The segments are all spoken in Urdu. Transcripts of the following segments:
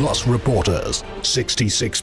Plus reporters 66.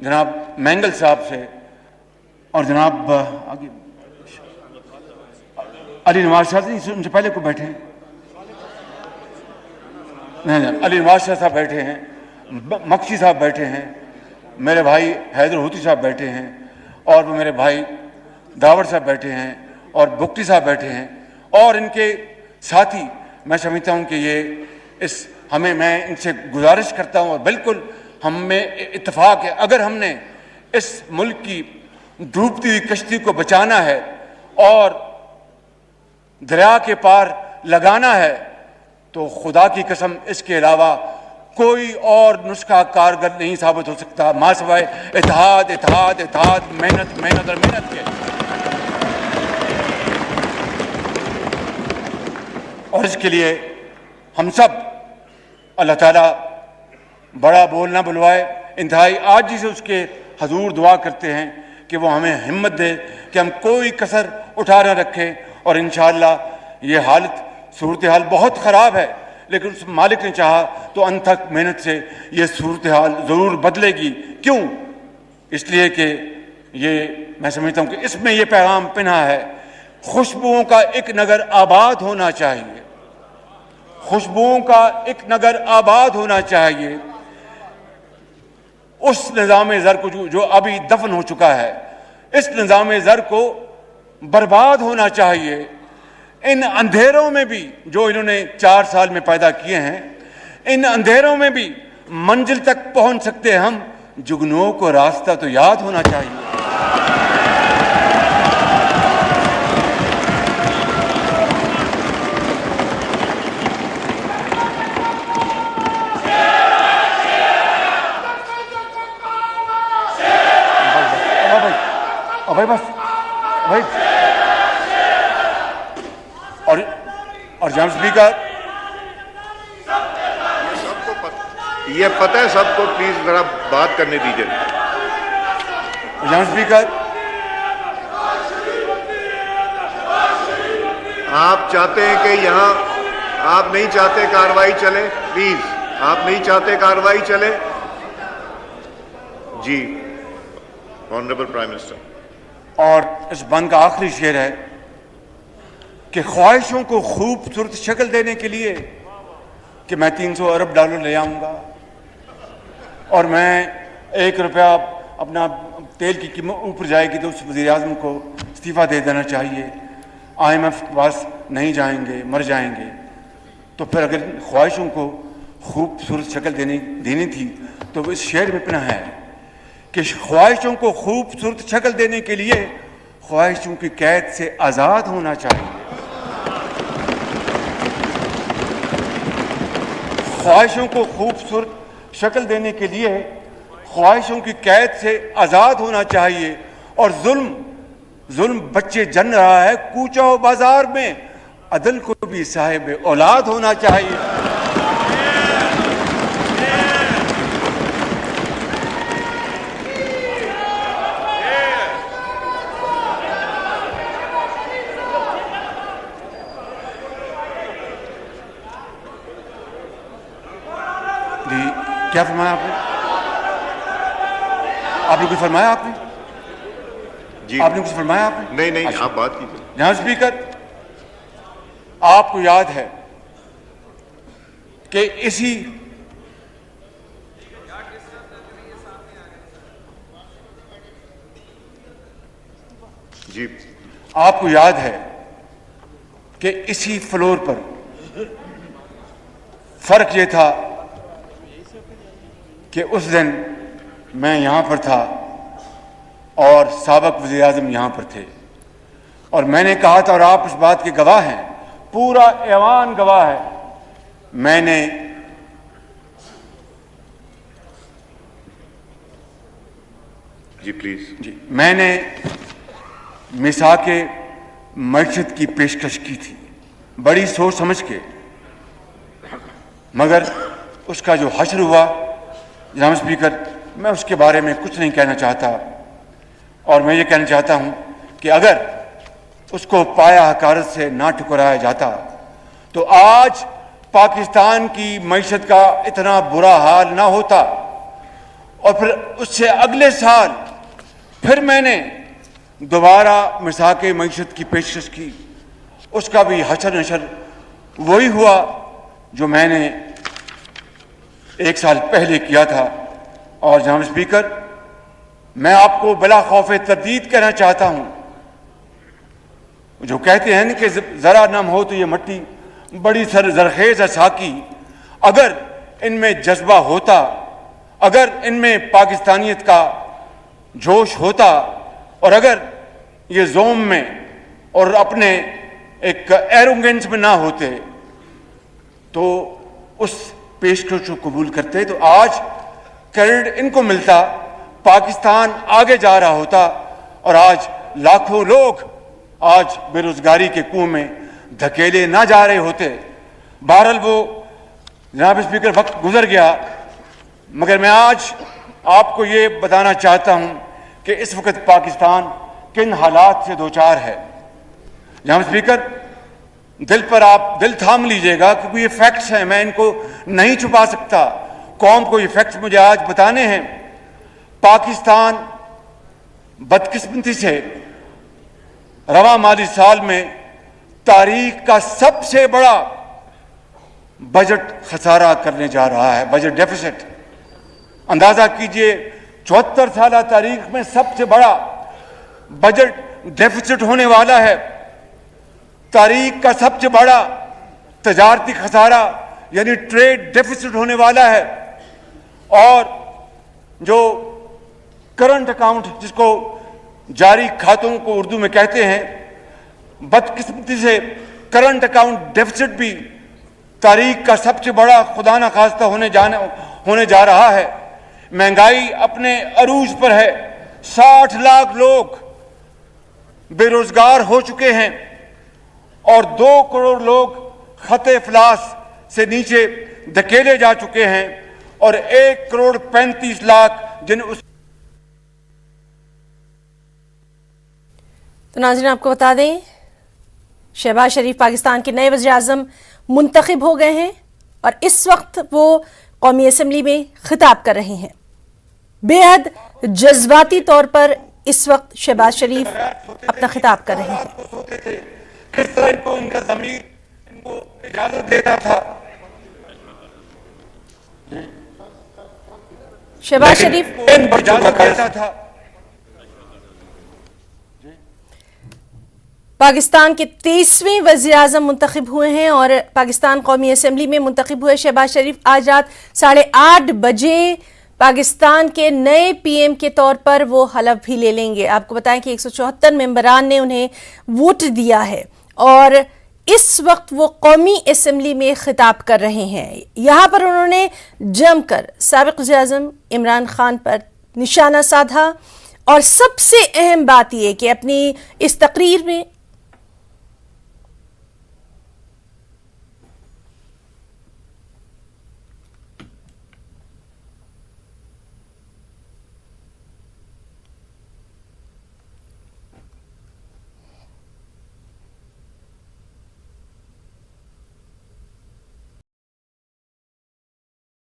جناب مینگل صاحب سے اور جناب آگے علی نواز شاہ سے، ان سے پہلے کو بیٹھے ہیں، نہیں علی نواز شاہ صاحب بیٹھے ہیں، مکشی صاحب بیٹھے ہیں، میرے بھائی حیدر ہوتی صاحب بیٹھے ہیں، اور وہ میرے بھائی داور صاحب بیٹھے ہیں، اور بگٹی صاحب بیٹھے ہیں، اور ان کے ساتھی. میں سمجھتا ہوں کہ یہ میں ان سے گزارش کرتا ہوں، اور بالکل ہم میں اتفاق ہے، اگر ہم نے اس ملک کی ڈوبتی ہوئی کشتی کو بچانا ہے اور دریا کے پار لگانا ہے تو خدا کی قسم اس کے علاوہ کوئی اور نسخہ کارگر نہیں ثابت ہو سکتا ماں سوائے اتحاد اتحاد اتحاد، محنت محنت اور محنت کے. اور اس کے لیے ہم سب اللہ تعالیٰ بڑا بول نہ بلوائے، انتہائی عاجزی سے اس کے حضور دعا کرتے ہیں کہ وہ ہمیں ہمت دے کہ ہم کوئی کسر اٹھا نہ رکھیں. اور انشاءاللہ یہ حالت صورتحال بہت خراب ہے، لیکن اس مالک نے چاہا تو انتھک محنت سے یہ صورتحال ضرور بدلے گی. کیوں؟ اس لیے کہ یہ میں سمجھتا ہوں کہ اس میں یہ پیغام پنہا ہے، خوشبوؤں کا ایک نگر آباد ہونا چاہیے، خوشبوؤں کا ایک نگر آباد ہونا چاہیے. اس نظام زر کو جو ابھی دفن ہو چکا ہے، اس نظام زر کو برباد ہونا چاہیے. ان اندھیروں میں بھی جو انہوں نے 4 سال میں پیدا کیے ہیں، ان اندھیروں میں بھی منزل تک پہنچ سکتے ہم. جگنوں کو راستہ تو یاد ہونا چاہیے. بھائی بس بھائی، اور جناب اسپیکر، یہ پتہ ہے سب کو، پلیز ذرا بات کرنے دیجیے. جناب اسپیکر، آپ چاہتے ہیں کہ یہاں آپ نہیں چاہتے کارروائی چلے، پلیز آپ نہیں چاہتے کارروائی چلے. جی آنریبل پرائم منسٹر. اور اس بند کا آخری شعر ہے کہ خواہشوں کو خوبصورت شکل دینے کے لیے کہ میں 300 ارب ڈالر لے آؤں گا اور میں 1 روپیہ اپنا تیل کی قیمت اوپر جائے گی تو اس وزیر اعظم کو استعفیٰ دے دینا چاہیے، IMF کے پاس نہیں جائیں گے، مر جائیں گے. تو پھر اگر خواہشوں کو خوبصورت شکل دینی تھی تو وہ اس شعر میں پنہا ہے کہ خواہشوں کو خوبصورت شکل دینے کے لیے خواہشوں کی قید سے آزاد ہونا چاہیے. خواہشوں کو خوبصورت شکل دینے کے لیے خواہشوں کی قید سے آزاد ہونا چاہیے. اور ظلم بچے جن رہا ہے کوچہ و بازار میں، عدل کو بھی صاحب اولاد ہونا چاہیے. کیا فرمایا آپ نے؟ آپ نے کچھ فرمایا آپ نے؟ جی آپ نے کچھ فرمایا آپ نے؟ نہیں آپ بات کیجیے. جناب اسپیکر، آپ کو یاد ہے کہ جی آپ کو یاد ہے کہ اسی فلور پر فرق یہ تھا کہ اس دن میں یہاں پر تھا اور سابق وزیر اعظم یہاں پر تھے، اور میں نے کہا تھا، اور آپ اس بات کے گواہ ہیں، پورا ایوان گواہ ہے، میں نے جی پلیز میں نے میثاق معیشت کی پیشکش کی تھی بڑی سوچ سمجھ کے، مگر اس کا جو حشر ہوا جناب اسپیکر، میں اس کے بارے میں کچھ نہیں کہنا چاہتا. اور میں یہ کہنا چاہتا ہوں کہ اگر اس کو پایا حقارت سے نہ ٹھکرایا جاتا تو آج پاکستان کی معیشت کا اتنا برا حال نہ ہوتا. اور پھر اس سے اگلے سال پھر میں نے دوبارہ مساق معیشت کی پیشکش کی. اس کا بھی حشر نشر وہی ہوا جو میں نے 1 سال پہلے کیا تھا. اور جناب اسپیکر، میں آپ کو بلا خوف تردید کہنا چاہتا ہوں، جو کہتے ہیں کہ ذرا نم ہو تو یہ مٹی بڑی زرخیز ہے ساکی. اگر ان میں جذبہ ہوتا، اگر ان میں پاکستانیت کا جوش ہوتا، اور اگر یہ زوم میں اور اپنے ایک ایروگنس میں نہ ہوتے تو اس پیشکش کو قبول کرتے تو آج کریڈٹ ان کو ملتا، پاکستان آگے جا رہا ہوتا، اور آج لاکھوں لوگ آج بے روزگاری کے کنویں میں دھکیلے نہ جا رہے ہوتے. بہرحال وہ جناب اسپیکر وقت گزر گیا، مگر میں آج آپ کو یہ بتانا چاہتا ہوں کہ اس وقت پاکستان کن حالات سے دوچار ہے. جناب اسپیکر، دل پر آپ دل تھام لیجئے گا، کیونکہ یہ فیکٹس ہیں، میں ان کو نہیں چھپا سکتا. قوم کو یہ فیکٹس مجھے آج بتانے ہیں. پاکستان بدقسمتی سے رواں مالی سال میں تاریخ کا سب سے بڑا بجٹ خسارہ کرنے جا رہا ہے، بجٹ ڈیفیسٹ. اندازہ کیجئے 74 سالہ تاریخ میں سب سے بڑا بجٹ ڈیفیسٹ ہونے والا ہے. تاریخ کا سب سے بڑا تجارتی خسارہ یعنی ٹریڈ ڈیفیسٹ ہونے والا ہے. اور جو کرنٹ اکاؤنٹ جس کو جاری کھاتوں کو اردو میں کہتے ہیں، بدقسمتی سے کرنٹ اکاؤنٹ ڈیفیسٹ بھی تاریخ کا سب سے بڑا خدا نخواستہ ہونے جا رہا ہے. مہنگائی اپنے عروج پر ہے. 60 لاکھ لوگ بے روزگار ہو چکے ہیں اور 2 کروڑ لوگ خط افلاس سے نیچے دھکیلے جا چکے ہیں، اور 1 کروڑ 35 لاکھ جن اس. تو ناظرین آپ کو بتا دیں، شہباز شریف پاکستان کے نئے وزیر اعظم منتخب ہو گئے ہیں اور اس وقت وہ قومی اسمبلی میں خطاب کر رہے ہیں. بے حد جذباتی طور پر اس وقت شہباز شریف اپنا خطاب کر رہے ہیں. کس طرح ان کو ان کا ضمیر ان کو اجازت دیتا تھا. شہباز شریف اجازت دیتا تھا. پاکستان کے 23ویں وزیر اعظم منتخب ہوئے ہیں اور پاکستان قومی اسمبلی میں منتخب ہوئے شہباز شریف آج رات 8:30 بجے پاکستان کے نئے پی ایم کے طور پر وہ حلف بھی لے لیں گے. آپ کو بتائیں کہ 174 ممبران نے انہیں ووٹ دیا ہے اور اس وقت وہ قومی اسمبلی میں خطاب کر رہے ہیں. یہاں پر انہوں نے جم کر سابق وزیر اعظم عمران خان پر نشانہ سادھا اور سب سے اہم بات یہ کہ اپنی اس تقریر میں